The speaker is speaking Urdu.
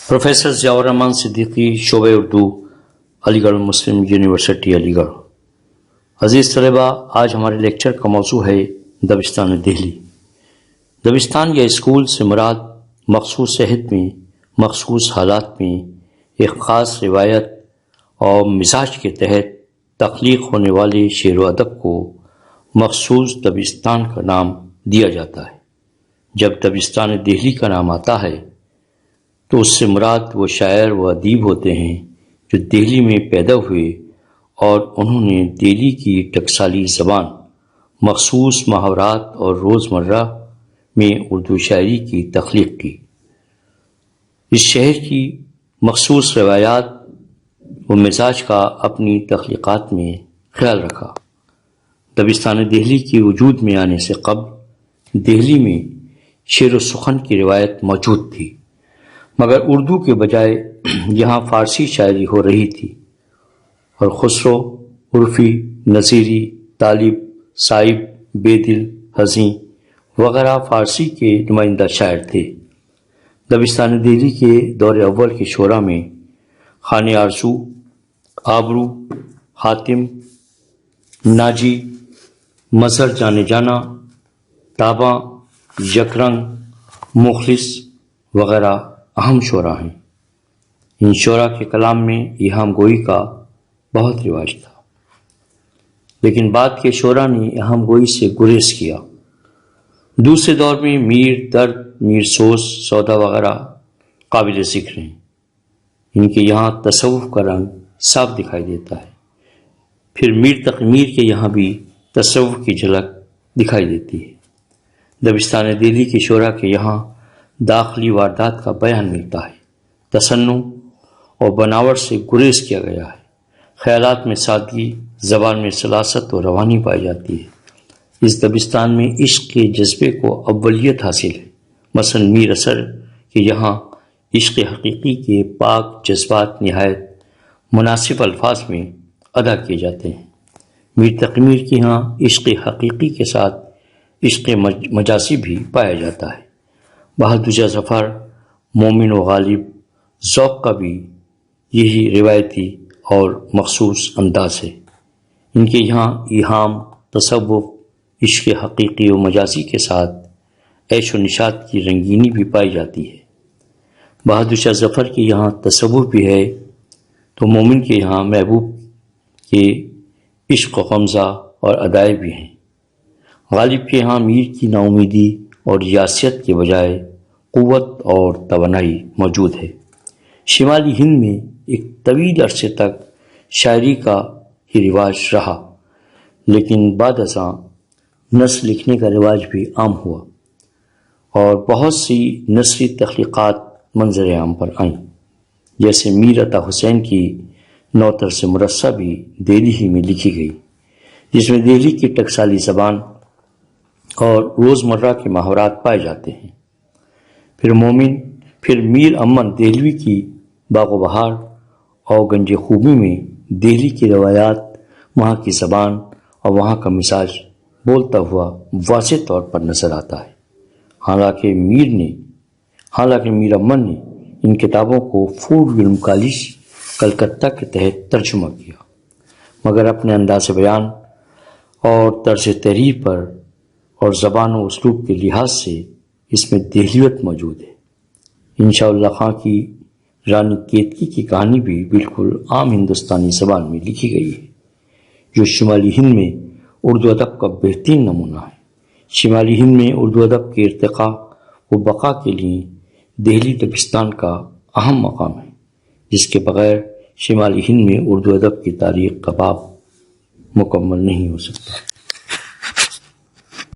پروفیسر ضیاء الرحمن صدیقی، شعبہ اردو، علی گڑھ مسلم یونیورسٹی علی گڑھ۔ عزیز طلباء، آج ہمارے لیکچر کا موضوع ہے دبستان دہلی۔ دبستان یا اسکول سے مراد مخصوص عہد میں، مخصوص حالات میں ایک خاص روایت اور مزاج کے تحت تخلیق ہونے والے شعر و ادب کو مخصوص دبستان کا نام دیا جاتا ہے۔ جب دبستان دہلی کا نام آتا ہے تو اس سے مراد وہ شاعر و ادیب ہوتے ہیں جو دہلی میں پیدا ہوئے اور انہوں نے دہلی کی ٹکسالی زبان، مخصوص محاورات اور روزمرہ میں اردو شاعری کی تخلیق کی۔ اس شہر کی مخصوص روایات و مزاج کا اپنی تخلیقات میں خیال رکھا۔ دبستان دہلی کے وجود میں آنے سے قبل دہلی میں شعر و سخن کی روایت موجود تھی، مگر اردو کے بجائے یہاں فارسی شاعری ہو رہی تھی اور خسرو، عرفی، نظیری، طالب، صائب، بیدل، حزیں وغیرہ فارسی کے نمائندہ شاعر تھے۔ دبستان دہلی کے دور اول کے شعراء میں خان آرزو، آبرو، حاتم، ناجی، مظہر جانے جانا، تاباں، یکرنگ، مخلص وغیرہ اہم شعراء ہیں۔ ان شعراء کے کلام میں ایہام گوئی کا بہت رواج تھا، لیکن بعد کے شعراء نے ایہام گوئی سے گریز کیا۔ دوسرے دور میں میر درد، میر سوز، سودا وغیرہ قابل ذکر ہیں۔ ان کے یہاں تصوف کا رنگ صاف دکھائی دیتا ہے۔ پھر میر تقی میر کے یہاں بھی تصوف کی جھلک دکھائی دیتی ہے۔ دبستان دہلی کے شعراء کے یہاں داخلی واردات کا بیان ملتا ہے۔ تصنع اور بناوٹ سے گریز کیا گیا ہے۔ خیالات میں سادگی، زبان میں سلاست و روانی پائی جاتی ہے۔ اس دبستان میں عشق کے جذبے کو اولیت حاصل ہے۔ مثلا میر اثر کے یہاں عشق حقیقی کے پاک جذبات نہایت مناسب الفاظ میں ادا کیے جاتے ہیں۔ میر تقی میر کے یہاں عشق حقیقی کے ساتھ عشق مجازی بھی پایا جاتا ہے۔ بہادر شاہ ظفر، مومن و غالب ذوق کا بھی یہی روایتی اور مخصوص انداز ہے۔ ان کے یہاں ایہام، تصوف، عشق حقیقی و مجازی کے ساتھ عیش و نشاط کی رنگینی بھی پائی جاتی ہے۔ بہادر شاہ ظفر کے یہاں تصوف بھی ہے تو مومن کے یہاں محبوب کے عشق و غمزہ اور ادائے بھی ہیں۔ غالب کے یہاں میر کی نا امیدی اور یاسیت کے بجائے قوت اور توانائی موجود ہے۔ شمالی ہند میں ایک طویل عرصے تک شاعری کا ہی رواج رہا، لیکن بعد ازاں نثر لکھنے کا رواج بھی عام ہوا اور بہت سی نثری تخلیقات منظر عام پر آئیں، جیسے میر عطا حسین کی نوطرز مرصع بھی دہلی ہی میں لکھی گئی، جس میں دہلی کی ٹکسالی زبان اور روزمرہ کے محاورات پائے جاتے ہیں۔ پھر میر امن دہلوی کی باغ و بہار اور گنج خوبی میں دہلی کی روایات، وہاں کی زبان اور وہاں کا مزاج بولتا ہوا واضح طور پر نظر آتا ہے۔ حالانکہ میر امن نے ان کتابوں کو فوڈ علم کالج کلکتہ کے تحت ترجمہ کیا، مگر اپنے انداز بیان اور طرز تحریر پر اور زبان و اسلوب کے لحاظ سے اس میں دہلیت موجود ہے۔ انشاءاللہ خاں کی رانی کیتکی کی کہانی بھی بالکل عام ہندوستانی زبان میں لکھی گئی ہے، جو شمالی ہند میں اردو ادب کا بہترین نمونہ ہے۔ شمالی ہند میں اردو ادب کے ارتقاء و بقا کے لیے دہلی دبستان کا اہم مقام ہے، جس کے بغیر شمالی ہند میں اردو ادب کی تاریخ کا باب مکمل نہیں ہو سکتا۔